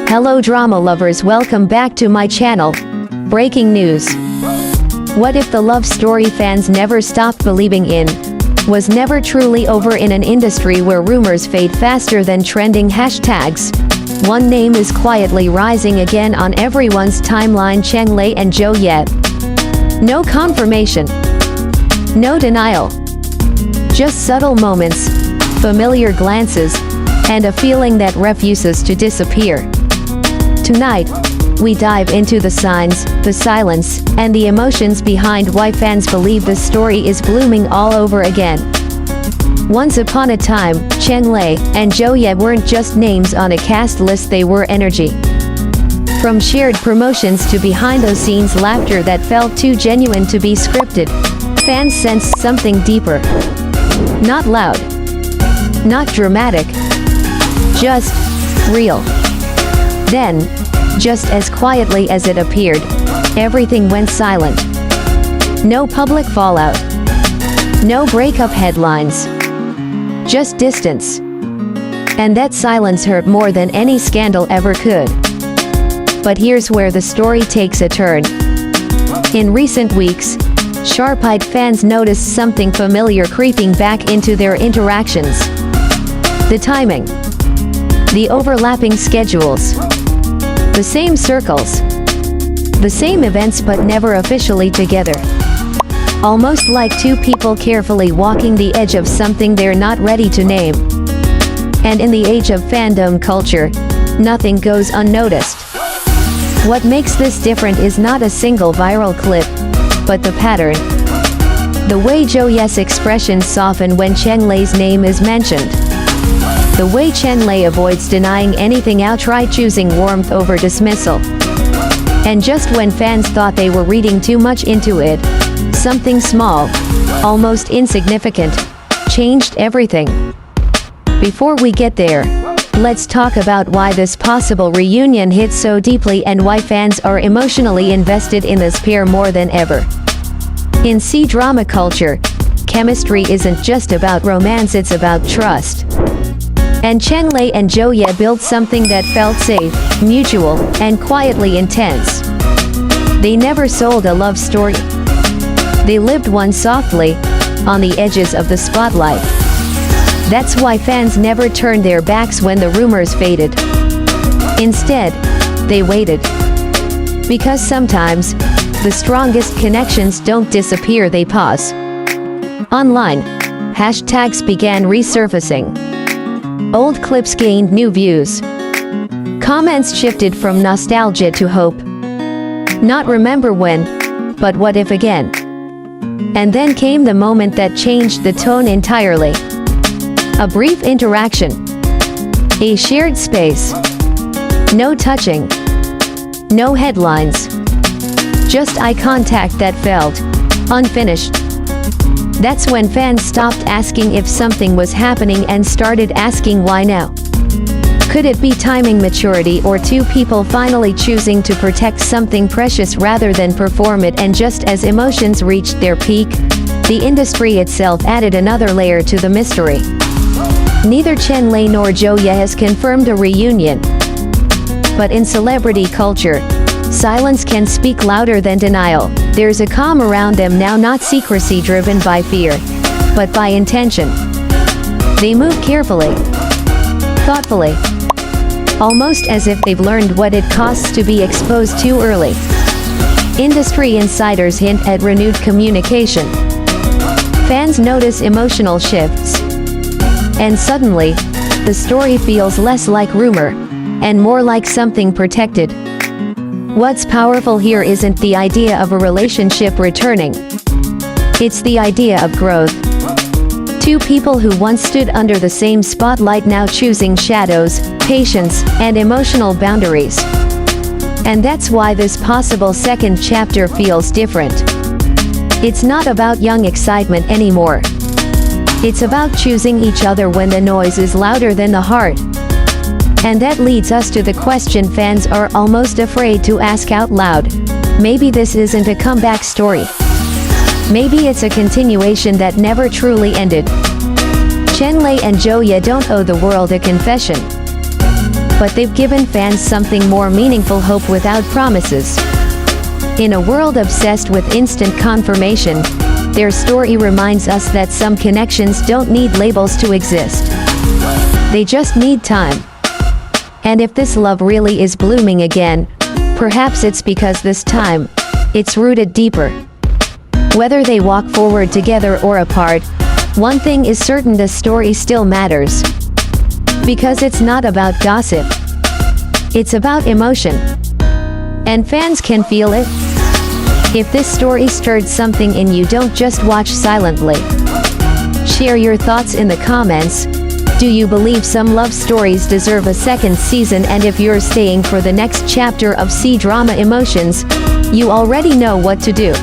Hello drama lovers, welcome back to my channel. Breaking news. What if the love story fans never stopped believing in was never truly over in an industry where rumors fade faster than trending hashtags? One name is quietly rising again on everyone's timeline: Cheng and Zhou. No confirmation, no denial, just subtle moments, familiar glances, and a feeling that refuses to disappear. Tonight, we dive into the signs, the silence, and the emotions behind why fans believe the story is blooming all over again. Once upon a time, Cheng and Zhou weren't just names on a cast list, they were energy. From shared promotions to behind-the-scenes laughter that felt too genuine to be scripted, fans sensed something deeper. Not loud, not dramatic, just real. Then, just as quietly as it appeared, everything went silent. No public fallout, no breakup headlines, just distance. And that silence hurt more than any scandal ever could. But here's where the story takes a turn. In recent weeks, sharp-eyed fans noticed something familiar creeping back into their interactions. The timing, the overlapping schedules, the same circles, the same events but never officially together. Almost like two people carefully walking the edge of something they're not ready to name. And in the age of fandom culture, nothing goes unnoticed. What makes this different is not a single viral clip, but the pattern. The way Zhou's expressions soften when Cheng name is mentioned. The way Cheng avoids denying anything, outright choosing warmth over dismissal. And just when fans thought they were reading too much into it, something small, almost insignificant, changed everything. Before we get there, let's talk about why this possible reunion hits so deeply and why fans are emotionally invested in this pair more than ever. In C-drama culture, chemistry isn't just about romance, it's about trust. And Cheng and Zhou built something that felt safe, mutual, and quietly intense. They never sold a love story. They lived one softly, on the edges of the spotlight. That's why fans never turned their backs when the rumors faded. Instead, they waited. Because sometimes, the strongest connections don't disappear, they pause. Online, hashtags began resurfacing. Old clips gained new views. Comments shifted from nostalgia to hope. Not remember when, but what if again. And then came the moment that changed the tone entirely. A brief interaction. A shared space. No touching. No headlines. Just eye contact that felt unfinished. That's when fans stopped asking if something was happening and started asking why now. Could it be timing, maturity, or two people finally choosing to protect something precious rather than perform it? And just as emotions reached their peak, the industry itself added another layer to the mystery. Neither Cheng nor Zhou has confirmed a reunion. But in celebrity culture, silence can speak louder than denial. There's a calm around them now, not secrecy driven by fear, but by intention. They move carefully, thoughtfully, almost as if they've learned what it costs to be exposed too early. Industry insiders hint at renewed communication. Fans notice emotional shifts. And suddenly, the story feels less like rumor, and more like something protected. What's powerful here isn't the idea of a relationship returning. It's the idea of growth. Two people who once stood under the same spotlight now choosing shadows, patience, and emotional boundaries. And that's why this possible second chapter feels different. It's not about young excitement anymore. It's about choosing each other when the noise is louder than the heart. And that leads us to the question fans are almost afraid to ask out loud. Maybe this isn't a comeback story. Maybe it's a continuation that never truly ended. Cheng and Zhou don't owe the world a confession. but they've given fans something more meaningful: hope without promises. In a world obsessed with instant confirmation, their story reminds us that some connections don't need labels to exist. They just need time. And if this love really is blooming again, perhaps it's because this time, it's rooted deeper. Whether they walk forward together or apart, one thing is certain: the story still matters. Because it's not about gossip. It's about emotion. And fans can feel it. If this story stirred something in you, don't just watch silently. Share your thoughts in the comments. Do you believe some love stories deserve a second season? And if you're staying for the next chapter of C-drama emotions, you already know what to do.